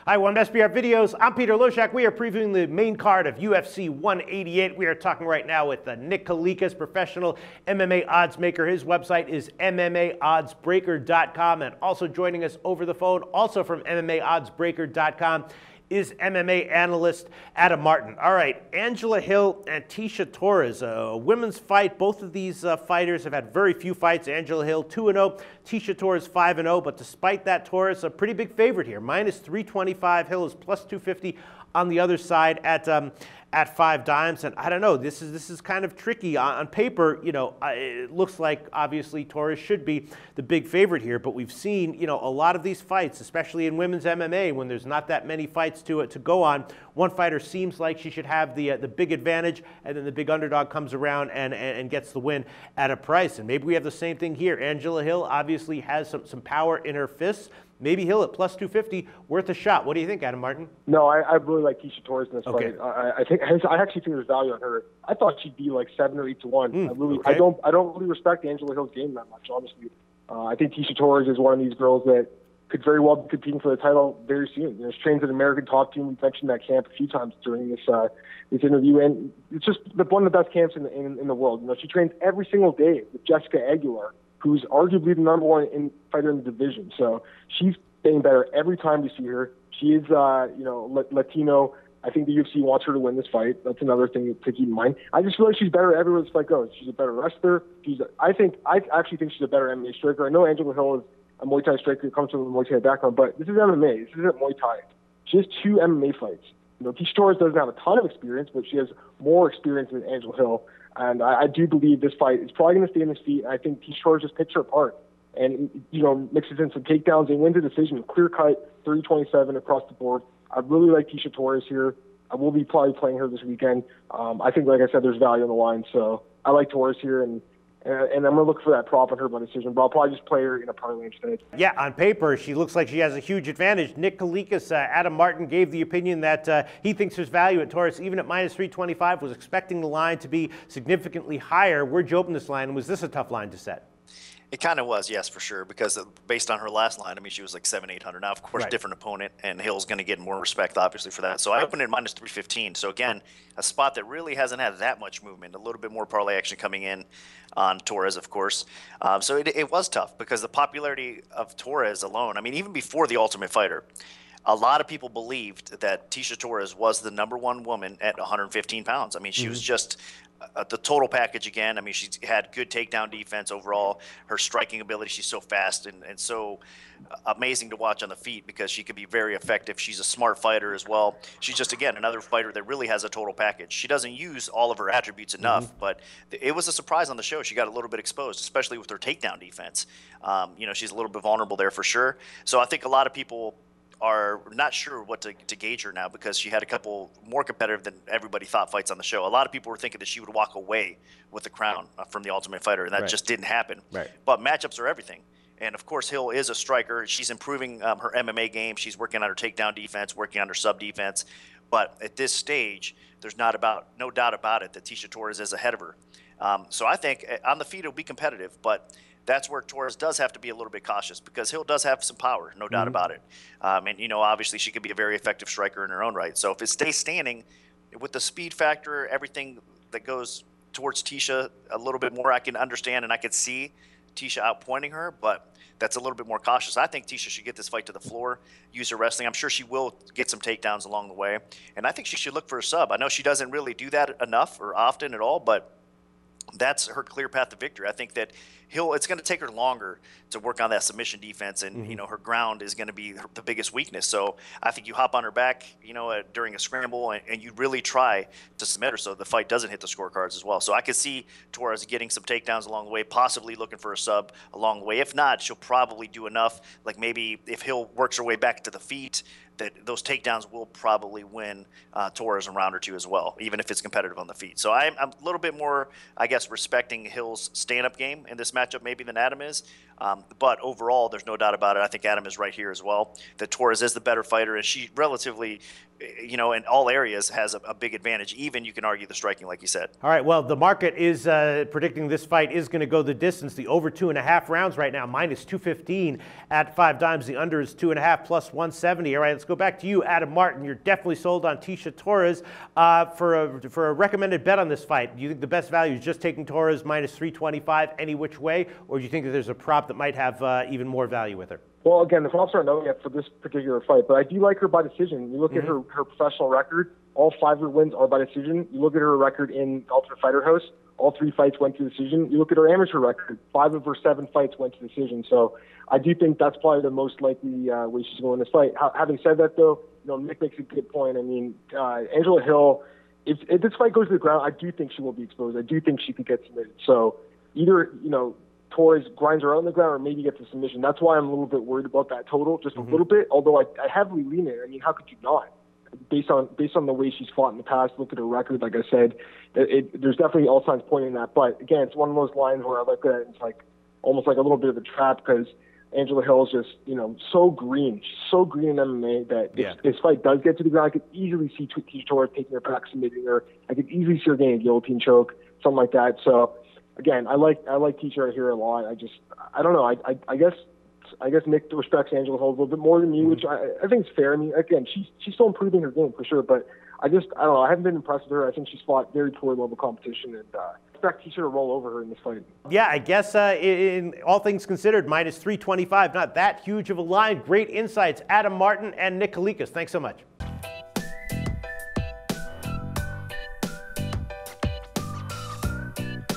Hi, welcome to SBR Videos. I'm Peter Loshak. We are previewing the main card of UFC 188. We are talking right now with Nick Kalikas, professional MMA odds maker. His website is MMAoddsbreaker.com. And also joining us over the phone, also from MMAoddsbreaker.com, is MMA analyst Adam Martin. All right, Angela Hill and Tecia Torres, a women's fight. Both of these fighters have had very few fights. Angela Hill 2-0, Tecia Torres 5-0. But despite that, Torres a pretty big favorite here, minus 325. Hill is plus 250 on the other side at 5 dimes. And I don't know, this is kind of tricky on paper. You know, it looks like obviously Torres should be the big favorite here, but we've seen, you know, a lot of these fights, especially in women's MMA, when there's not that many fights to go on, one fighter seems like she should have the big advantage, and then the big underdog comes around and gets the win at a price. And maybe we have the same thing here. Angela Hill obviously has some power in her fists. Maybe Hill at plus 250, worth a shot. What do you think, Adam Martin? No, I really like Tecia Torres in this Okay. fight. I actually think there's value on her. I thought she'd be like 7 or 8 to 1. Okay. I don't really respect Angela Hill's game that much, honestly. I think Tecia Torres is one of these girls that could very well be competing for the title very soon. You know, she trains at an American Top Team. We mentioned that camp a few times during this interview, and it's just one of the best camps in the world. You know, she trains every single day with Jessica Aguilar, who's arguably the #1 fighter in the division. So she's getting better every time we see her. She is, Latino. I think the UFC wants her to win this fight. That's another thing to keep in mind. I just feel like she's better everywhere this fight goes. She's a better wrestler. I actually think she's a better MMA striker. I know Angela Hill is a Muay Thai striker who comes from a Muay Thai background, but this is MMA. This isn't Muay Thai. She has 2 MMA fights. You know, Tecia Torres doesn't have a ton of experience, but she has more experience than Angela Hill. And I do believe this fight is probably going to stay in his feet. I think Tecia Torres just picks her apart and, you know, mixes in some takedowns and wins a decision, clear cut, 30-27 across the board. I really like Tecia Torres here. I will be probably playing her this weekend. I think, like I said, there's value on the line, so I like Torres here, and I'm going to look for that prop on her by decision, but I'll probably just play her in a parlay instead. Yeah, on paper, she looks like she has a huge advantage. Nick Kalikas, Adam Martin gave the opinion that he thinks there's value at Torres, even at minus 325, was expecting the line to be significantly higher. Where'd you open this line? Was this a tough line to set? It kind of was, yes, for sure, because based on her last line, I mean, she was like 700-800. Now, of course, Right. Different opponent, and Hill's going to get more respect, obviously, for that. So I opened at minus 315. So, again, a spot that really hasn't had that much movement, a little bit more parlay action coming in on Torres, of course. So it was tough because the popularity of Torres alone, I mean, even before The Ultimate Fighter, a lot of people believed that Tecia Torres was the #1 woman at 115 pounds. I mean, she was just the total package again. I mean, she had good takedown defense overall. Her striking ability, she's so fast and so amazing to watch on the feet because she could be very effective. She's a smart fighter as well. She's just, again, another fighter that really has a total package. She doesn't use all of her attributes enough, but it was a surprise on the show. She got a little bit exposed, especially with her takedown defense. You know, she's a little bit vulnerable there for sure. So I think a lot of people are not sure what to gauge her now because she had a couple more competitive than everybody thought fights on the show. A lot of people were thinking that she would walk away with the crown from The Ultimate Fighter, and that just didn't happen. Right. But matchups are everything. And, of course, Hill is a striker. She's improving her MMA game. She's working on her takedown defense, working on her sub defense. But at this stage, there's no doubt about it that Tecia Torres is ahead of her. So I think on the feet it'll be competitive, but that's where Torres does have to be a little bit cautious because Hill does have some power, no doubt about it. And, you know, obviously she could be a very effective striker in her own right. So if it stays standing with the speed factor, everything that goes towards Tecia a little bit more, I can understand and I could see Tecia outpointing her, but that's a little bit more cautious. I think Tecia should get this fight to the floor, use her wrestling. I'm sure she will get some takedowns along the way. And I think she should look for a sub. I know she doesn't really do that enough or often at all, but that's her clear path to victory. I think that it's going to take her longer to work on that submission defense, and you know, her ground is going to be the biggest weakness. So I think you hop on her back, you know, during a scramble, and you really try to submit her so the fight doesn't hit the scorecards as well. So I could see Torres getting some takedowns along the way, possibly looking for a sub along the way. If not, she'll probably do enough. Like maybe if Hill works her way back to the feet, that those takedowns will probably win Torres in round or two as well, even if it's competitive on the feet. So I'm a little bit more, I guess, respecting Hill's stand-up game in this matchup maybe than Adam is. But overall, there's no doubt about it. I think Adam is right here as well, that Torres is the better fighter, and she relatively, you know, in all areas has a big advantage. Even you can argue the striking, like you said. All right, well, the market is predicting this fight is going to go the distance. The over 2.5 rounds right now, minus 215 at 5 dimes. The under is 2.5 plus 170. All right, let's go back to you, Adam Martin. You're definitely sold on Tecia Torres. For a recommended bet on this fight, do you think the best value is just taking Torres minus 325 any which way, or do you think that there's a prop that might have even more value with her? Well, again, the props aren't known yet for this particular fight, but I do like her by decision. You look at her professional record, all 5 of her wins are by decision. You look at her record in Ultimate Fighter House, all 3 fights went to decision. You look at her amateur record, 5 of her 7 fights went to decision. So I do think that's probably the most likely way she's going to win this fight. Having said that, though, Nick makes a good point. I mean, Angela Hill, if this fight goes to the ground, I do think she will be exposed. I do think she could get submitted. So either, Torres grinds her out on the ground or maybe gets a submission. That's why I'm a little bit worried about that total, just a little bit, although I heavily lean it. I mean, how could you not? Based on the way she's fought in the past, look at her record, like I said, there's definitely all signs pointing that. But again, it's one of those lines where I look at it and it's like almost like a little bit of a trap because Angela Hill is just, so green. She's so green in MMA that if this fight does get to the ground, I could easily see Tecia Torres taking her back, submitting her. I could easily see her getting a guillotine choke, something like that. So again, I like Tecia right here a lot. I don't know. I guess Nick respects Angela Hill a little bit more than me, which I think is fair. I mean, again, she's still improving her game for sure, but I don't know. I haven't been impressed with her. I think she's fought very poor level competition, and I expect Tecia to roll over her in this fight. Yeah, I guess in all things considered, minus 325, not that huge of a line. Great insights, Adam Martin and Nick Kalikas. Thanks so much.